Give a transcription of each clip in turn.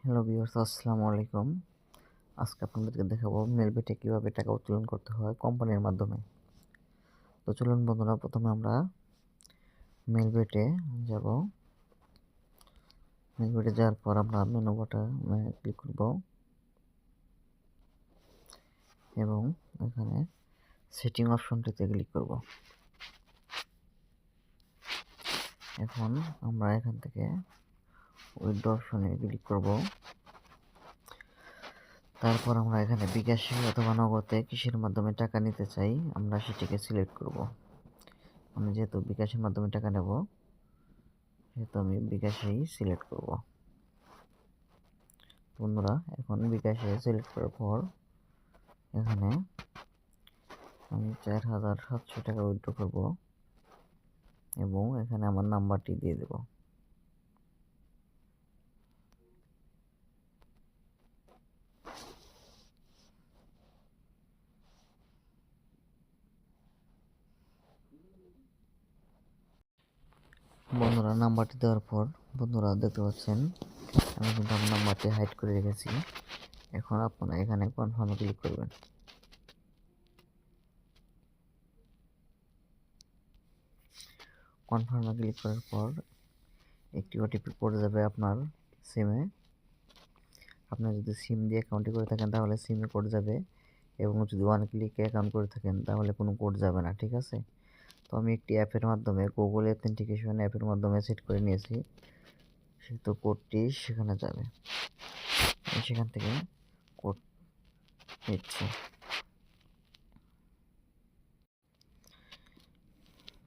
Hello viewers, আসসালামু আলাইকুম। আজকে আপনাদেরকে দেখাবো মেলবেটে কীভাবে টাকা উত্তোলন করতে হয় কোম্পানির মাধ্যমে। তো চলুন বন্ধুরা, প্রথমে আমরা মেলবেটে যাব। মেলবেটে যাওয়ার পর আমরা মেনু বাটনে ক্লিক করব এবং এখানে সেটিং অপশনটিতে ক্লিক করব। এখন আমরা এখান থেকে উইথড্র অপশনে ক্লিক করব। তারপর আমরা এখানে বিকাশে অথবা নগদে কিসের মাধ্যমে টাকা নিতে চাই আমরা সেটিকে সিলেক্ট করব। আমি যেহেতু বিকাশের মাধ্যমে টাকা নেব সেহেতু আমি বিকাশেই সিলেক্ট করব। বন্ধুরা, এখন বিকাশে সিলেক্ট করার পর এখানে আমি 4700 টাকা উইথড্র করব এবং এখানে আমার নাম্বারটি দিয়ে দেব। বন্ধুরা, নাম্বারটি দেওয়ার পর বন্ধুরা দেখতে পাচ্ছেন আমি কিন্তু আমার নাম্বারটি হাইড করে রেখেছি। এখন আপনারা এখানে কনফার্মে ক্লিক করবেন। কনফার্মে ক্লিক করার পর একটি ওটিপি পড়ে যাবে আপনার সিমে। আপনি যদি সিম দিয়ে অ্যাকাউন্টটি করে থাকেন তাহলে সিমে কোড যাবে, এবং যদি ওয়ান ক্লিকে অ্যাকাউন্ট করে থাকেন তাহলে কোনো কোড যাবে না, ঠিক আছে? তো আমি একটি অ্যাপের মাধ্যমে গুগল অথেন্টিকেশন অ্যাপের মাধ্যমে সেট করে নিয়েছি, সেহেতু কোডটি সেখানে যাবে। আমি সেখান থেকে কোড নিচ্ছি।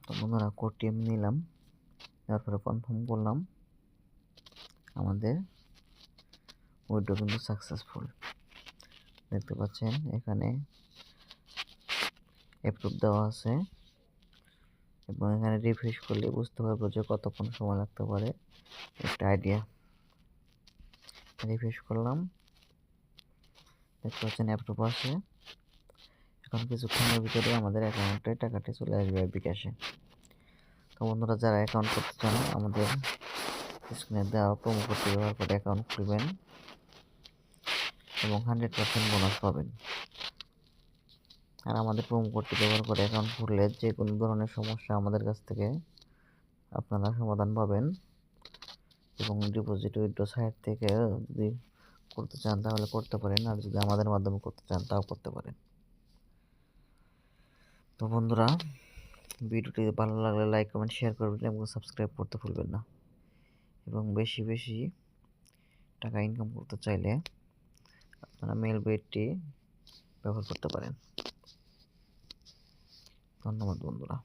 তো বন্ধুরা, কোডটি আমি নিলাম, তারপরে কনফার্ম করলাম। আমাদের উইথড্র কিন্তু সাকসেসফুল। দেখতে পাচ্ছেন এখানে অ্যাপ্রুভ দেওয়া আছে, এবং এখানে রিফ্রেশ করলে বুঝতে পারবো যে কতক্ষণ সময় লাগতে পারে, একটা আইডিয়া। রিফ্রেশ করলাম, দেখতে পাচ্ছেন অ্যাপ্রুভ আছে। এখন কিছুক্ষণের ভিতরে আমাদের অ্যাকাউন্টে টাকাটি চলে আসবে বিকাশে। তো বন্ধুরা, যারা অ্যাকাউন্ট করতে চান আমাদের স্ক্রিনে দেওয়া প্রোমো কোডটি ব্যবহার করে অ্যাকাউন্ট খুলবেন এবং 100% বোনাস পাবেন। আর আমাদের প্রোমো কোডটি ব্যবহার করে অ্যাকাউন্ট খুললে যে কোনো ধরনের সমস্যা আমাদের কাছ থেকে আপনারা সমাধান পাবেন, এবং ডিপোজিট উইথড্র সাইট থেকে যদি করতে চান তাহলে করতে পারেন, আর যদি আমাদের মাধ্যমে করতে চান তাও করতে পারেন। তো বন্ধুরা, ভিডিওটি ভালো লাগলে লাইক কমেন্ট শেয়ার করবেন এবং সাবস্ক্রাইব করতে ভুলবেন না। এবং বেশি বেশি টাকা ইনকাম করতে চাইলে আপনারা মেলবেটটি ব্যবহার করতে পারেন। ধন্যবাদ বন্ধুরা।